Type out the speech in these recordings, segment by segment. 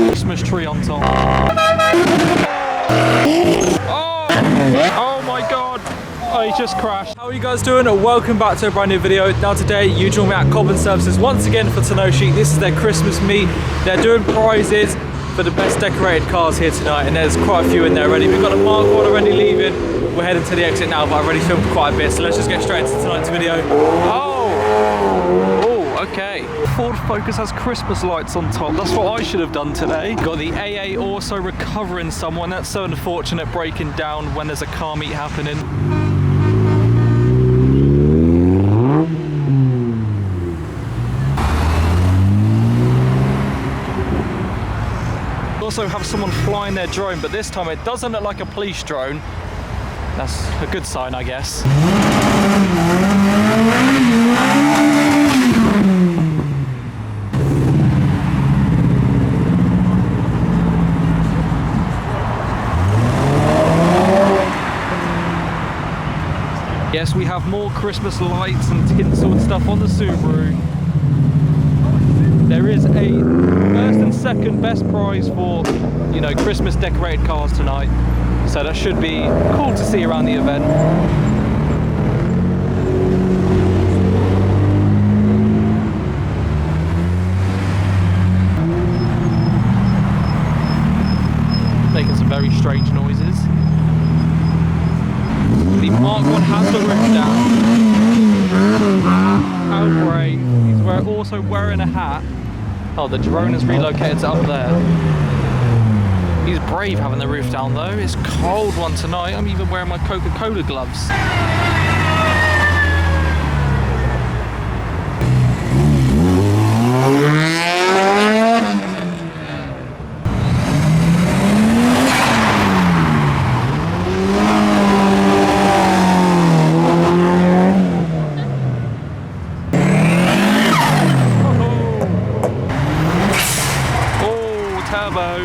Christmas tree on top. Oh my god! Oh, he just crashed. How are you guys doing? Welcome back to a brand new video. Now today, you join me at Common Services once again for Tanoshi. This is their Christmas meet. They're doing prizes for the best decorated cars here tonight, and there's quite a few in there already. We've got the Mark 1 already leaving. We're heading to the exit now, but I've already filmed quite a bit, so let's just get straight into tonight's video. Oh, okay. Ford Focus has Christmas lights on top. That's what I should have done today. Got the AA also recovering someone. That's so unfortunate, breaking down when there's a car meet happening. Also have someone flying their drone, but this time it doesn't look like a police drone. That's a good sign, I guess. Yes, we have more Christmas lights and tinsel and stuff on the Subaru. There is a first and second best prize for, you know, Christmas decorated cars tonight. So that should be cool to see around the event. Making some very strange noises. The Mark 1 has the roof down. How brave. He's also wearing a hat. Oh, the drone is relocated to up there. He's brave having the roof down though. It's a cold one tonight. I'm even wearing my Coca-Cola gloves.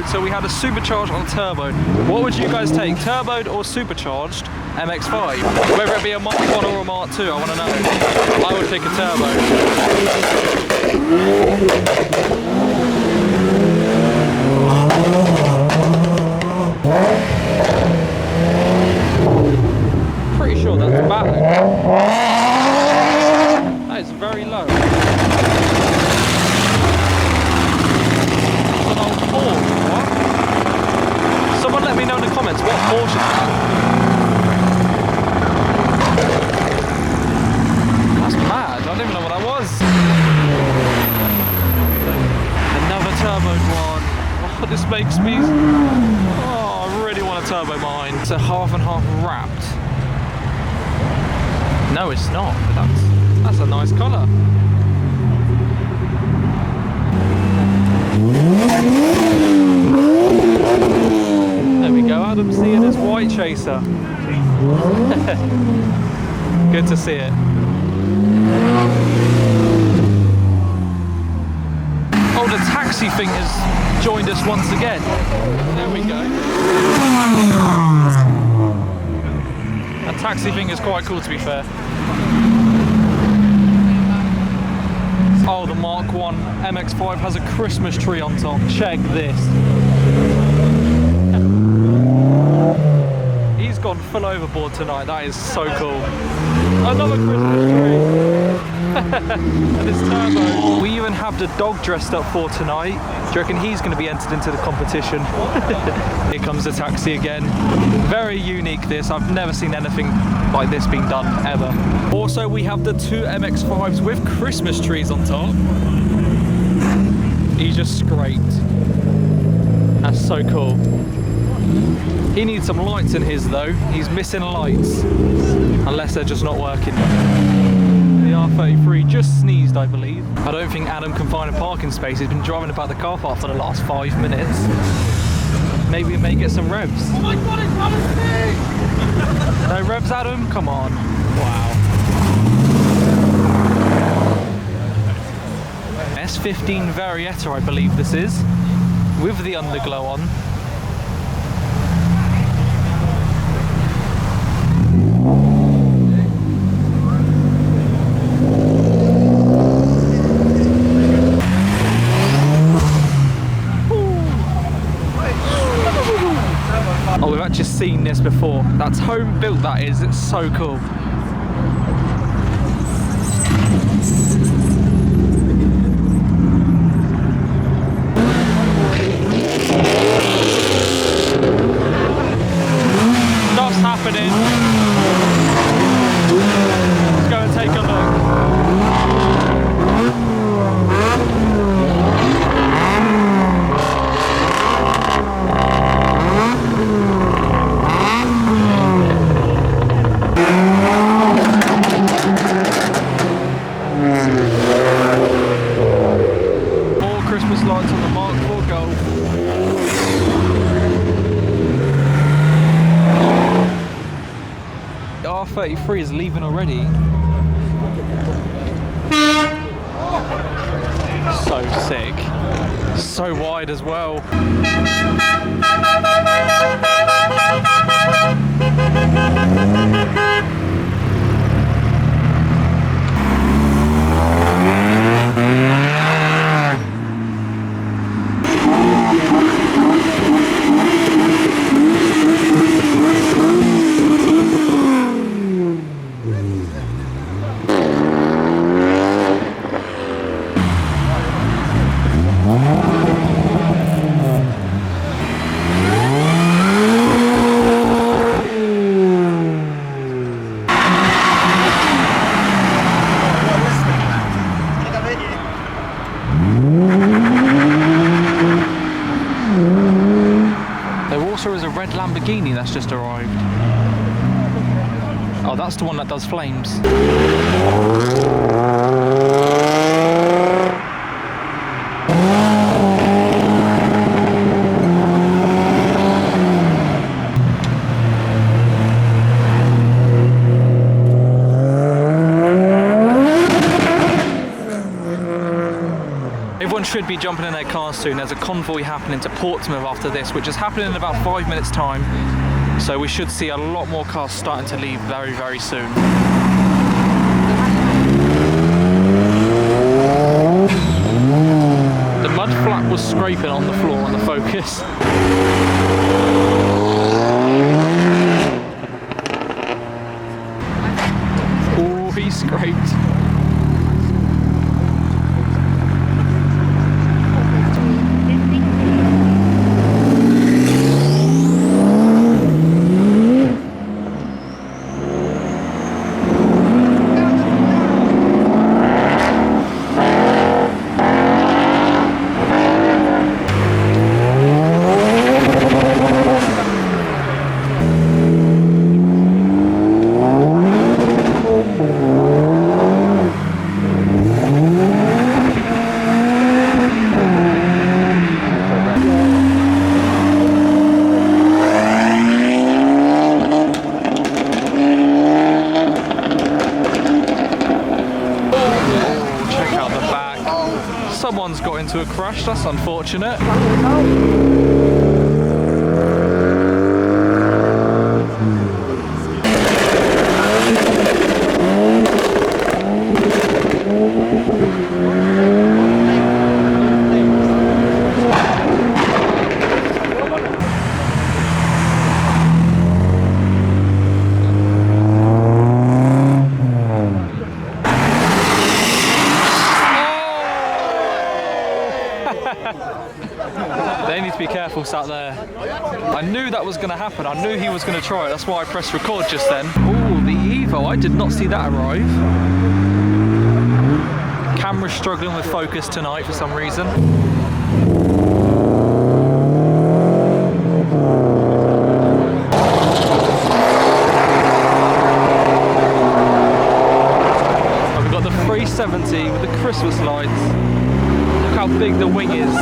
So we had a supercharged on a turbo. What would you guys take, turboed or supercharged MX5? Whether it be a Mark 1 or a Mark 2, I want to know. I would pick a turbo. Pretty sure that's bad. That is very low. Someone let me know in the comments what Porsche is that. That's mad, I don't even know what that was. Another turboed one. Oh, this makes me... Oh, I really want a turbo mine. It's a half and half wrapped. No, it's not, but that's a nice colour. There we go, Adam seeing his white chaser. Good to see it. Oh, the taxi thing has joined us once again. There we go. That taxi thing is quite cool, to be fair. Oh, the Mark 1 MX5 has a Christmas tree on top. Check this. He's gone full overboard tonight. That is so cool. Another Christmas tree. And it's turbo. We even have the dog dressed up for tonight. Do you reckon he's going to be entered into the competition? Here comes the taxi again. Very unique this. I've never seen anything like this being done ever. Also, we have the two MX5s with Christmas trees on top. He just scraped. That's so cool. He needs some lights in his though. He's missing lights. Unless they're just not working. The R33 just sneezed, I believe. I don't think Adam can find a parking space. He's been driving about the car park for the last 5 minutes. Maybe we may get some revs. Oh my god, it's Adam's thing! No revs, Adam? Come on. Wow. S15 Varietta, I believe this is. With the underglow on. actually seen this before. That's home built, that is. It's so cool. Stuff's happening. Let's go and take a look. More Christmas lights on the Mark IV Golf. The R33 is leaving already. So sick. So wide as well. Lamborghini that's just arrived. Oh, that's the one that does flames. Everyone should be jumping in their cars soon. There's a convoy happening to Portsmouth after this, which is happening in about 5 minutes time. So we should see a lot more cars starting to leave very, very soon. The mud flap was scraping on the floor on the Focus. Oh, he scraped. Someone's got into a crash, that's unfortunate. They need to be careful sat there. I knew that was going to happen. I knew he was going to try it. That's why I pressed record just then. Oh, the Evo. I did not see that arrive. Camera's struggling with focus tonight for some reason. And we've got the 370 with the Christmas lights. Look how big the wing is.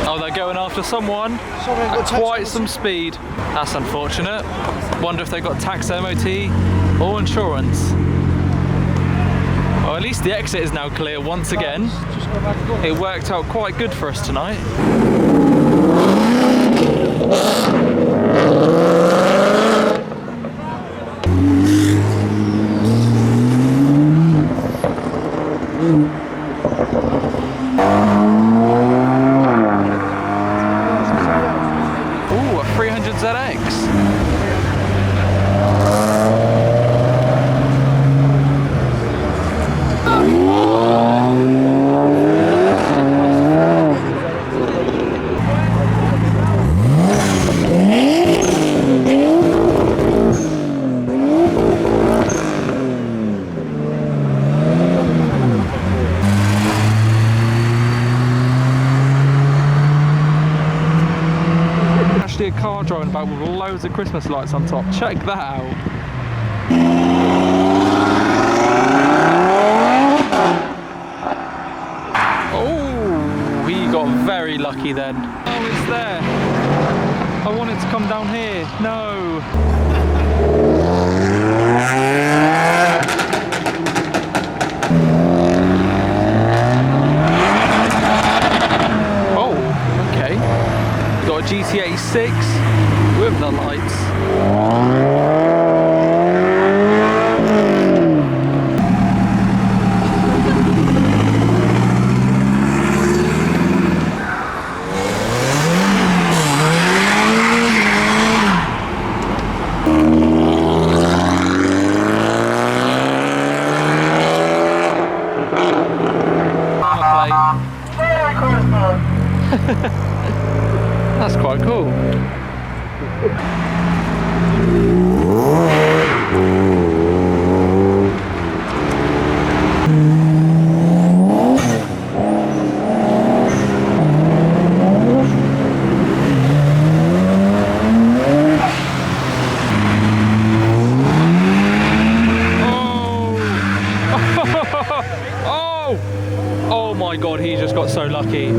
Oh, they're going after someone at quite some speed. That's unfortunate. Wonder if they got tax, MOT or insurance. Well, at least the exit is now clear once again. It worked out quite good for us tonight. Ooh, a 300 ZX. A car driving about with loads of Christmas lights on top. Check that out. Oh, he got very lucky then. Oh, it's there. I want it to come down here. No. Got a GTA 6 with the lights. That's quite cool. Oh my God, he just got so lucky.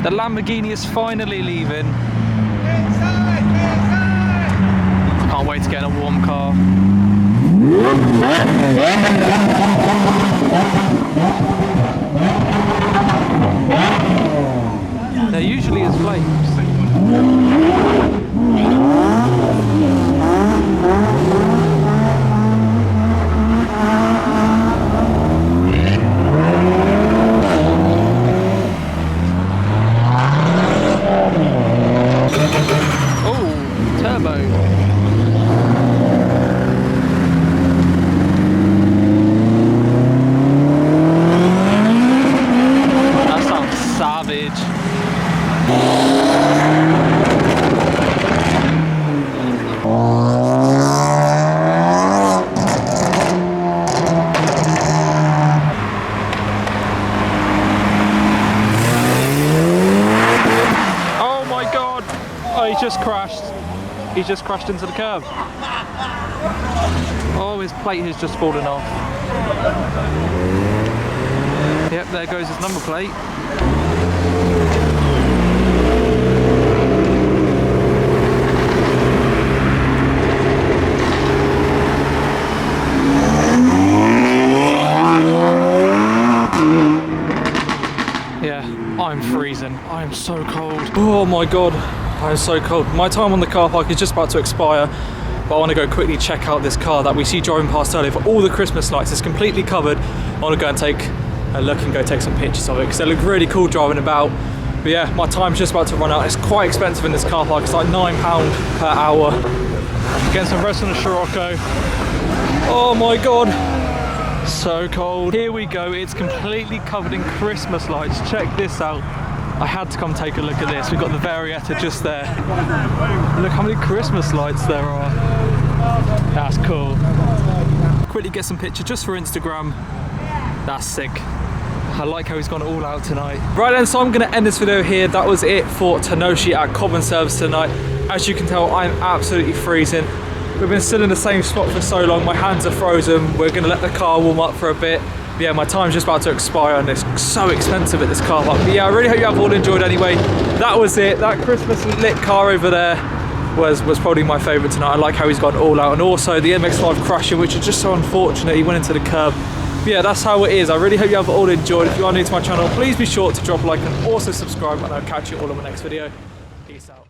The Lamborghini is finally leaving. I can't wait to get in a warm car. There usually is flames. He just crashed into the curb. Oh, his plate has just fallen off. Yep, there goes his number plate. Yeah, I'm freezing. I am so cold. Oh my God. I'm so cold. My time on the car park is just about to expire, but I want to go quickly check out this car that we see driving past earlier for all the Christmas lights. It's completely covered. I want to go and take a look and go take some pictures of it because they look really cool driving about. But yeah, my time's just about to run out. It's quite expensive in this car park. It's like £9 per hour. Getting some rest on the Scirocco. Oh my God. So cold. Here we go. It's completely covered in Christmas lights. Check this out. I had to come take a look at this. We've got the Varietta just there. Look how many Christmas lights there are. That's cool. Quickly get some pictures just for Instagram. That's sick. I like how he's gone all out tonight. Right then, so I'm going to end this video here. That was it for Tanoshi at Cobham Service tonight. As you can tell, I'm absolutely freezing. We've been still in the same spot for so long, my hands are frozen. We're going to let the car warm up for a bit. But yeah, my time's just about to expire and it's so expensive at this car park. But yeah, I really hope you have all enjoyed anyway. That was it. That Christmas lit car over there was probably my favourite tonight. I like how he's gone all out, and also the MX5 crashing, which is just so unfortunate. He went into the curb. But yeah, that's how it is. I really hope you have all enjoyed. If you are new to my channel, please be sure to drop a like and also subscribe, and I'll catch you all in my next video. Peace out.